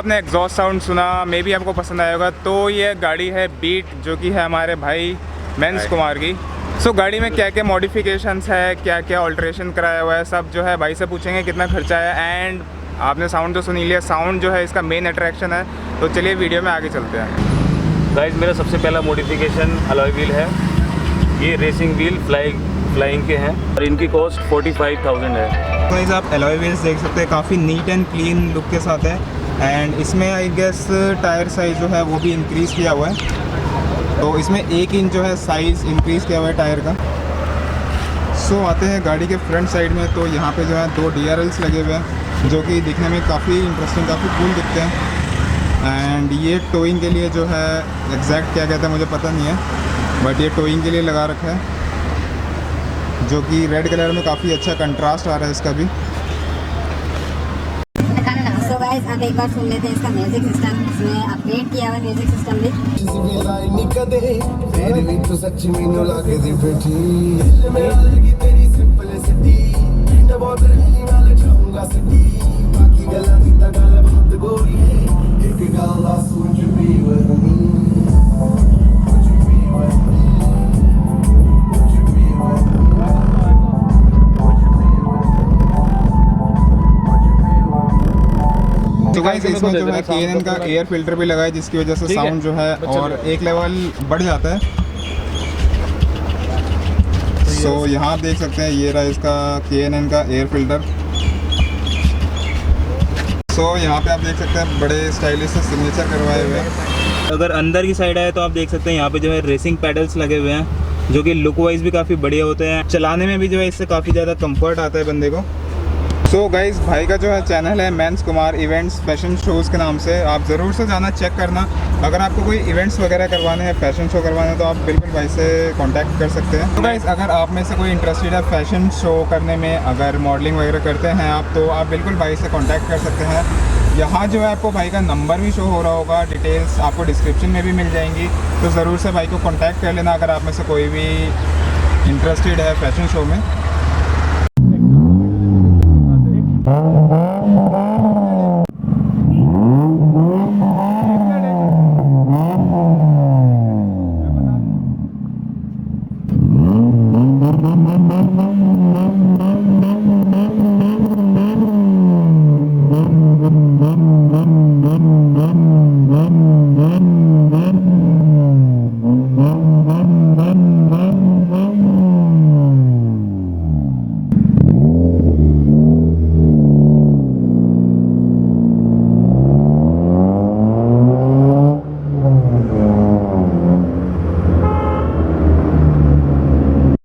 आपने exhaust sound सुना, may be आपको पसंद आया होगा। तो ये गाड़ी है बीट, जो कि है हमारे भाई मेंस कुमार की। सो गाड़ी में क्या क्या मॉडिफिकेशंस है, क्या क्या ऑल्ट्रेशन कराया हुआ है, सब जो है भाई से पूछेंगे कितना खर्चा है। एंड आपने साउंड तो सुन ही लिया, साउंड जो है इसका मेन अट्रैक्शन है। तो चलिए वीडियो में आगे चलते हैं। गाइस, मेरा सबसे पहला मॉडिफिकेशन अलॉय व्हील है। ये रेसिंग व्हील फ्लाइंग के हैं और इनकी कॉस्ट 45,000 है। गाइस, आप अलॉय व्हील्स देख सकते हैं, काफ़ी नीट एंड क्लीन लुक के साथ है। एंड इसमें आई गेस टायर साइज़ जो है वो भी इंक्रीज़ किया हुआ है। तो इसमें 1 इंच जो है साइज़ इंक्रीज़ किया हुआ है टायर का। सो आते हैं गाड़ी के फ्रंट साइड में। तो यहाँ पे जो है 2 DRLs लगे हुए हैं, जो कि दिखने में काफ़ी इंटरेस्टिंग, काफ़ी कूल दिखते हैं। एंड ये टोइंग के लिए जो है एग्जैक्ट क्या कहते हैं मुझे पता नहीं है, बट ये टोइंग के लिए लगा रखा है, जो कि रेड कलर में काफ़ी अच्छा कंट्रास्ट आ रहा है इसका भी। सो गाइस, अब एक बार सुन लेते हैं इसका म्यूजिक सिस्टम। इसमें अपडेट किया हुआ है म्यूजिक सिस्टम भी। तो गाइस, इसमें जो है KNN का एयर फिल्टर भी लगा है, जिसकी वजह से साउंड जो है और एक लेवल बढ़ जाता है। सो यहाँ आप देख सकते हैं, ये रहा इसका KNN का एयर फिल्टर। सो यहाँ पे आप देख सकते हैं बड़े स्टाइलिश से सिग्नेचर करवाए हुए हैं। अगर अंदर की साइड आए तो आप देख सकते हैं यहाँ पे जो है रेसिंग पैडल्स लगे हुए हैं, जो कि लुक वाइज भी काफ़ी बढ़िया होते हैं। चलाने में भी जो है इससे काफ़ी ज़्यादा कंफर्ट आता है बंदे को। सो गाइस, भाई का जो है चैनल है men's Kumar events fashion shows के नाम से, आप ज़रूर से जाना, चेक करना। अगर आपको कोई इवेंट्स वगैरह करवाने हैं, फैशन शो करवाने हैं, तो आप बिल्कुल भाई से कांटेक्ट कर सकते हैं। तो गाइस, अगर आप में से कोई इंटरेस्टेड है फैशन शो करने में, अगर मॉडलिंग वगैरह करते हैं आप, तो आप बिल्कुल भाई से कांटेक्ट कर सकते हैं। यहाँ जो है आपको भाई का नंबर भी शो हो रहा होगा, डिटेल्स आपको डिस्क्रिप्शन में भी मिल जाएंगी। तो ज़रूर से भाई को कॉन्टैक्ट कर लेना अगर आप में से कोई भी इंटरेस्टेड है फैशन शो में।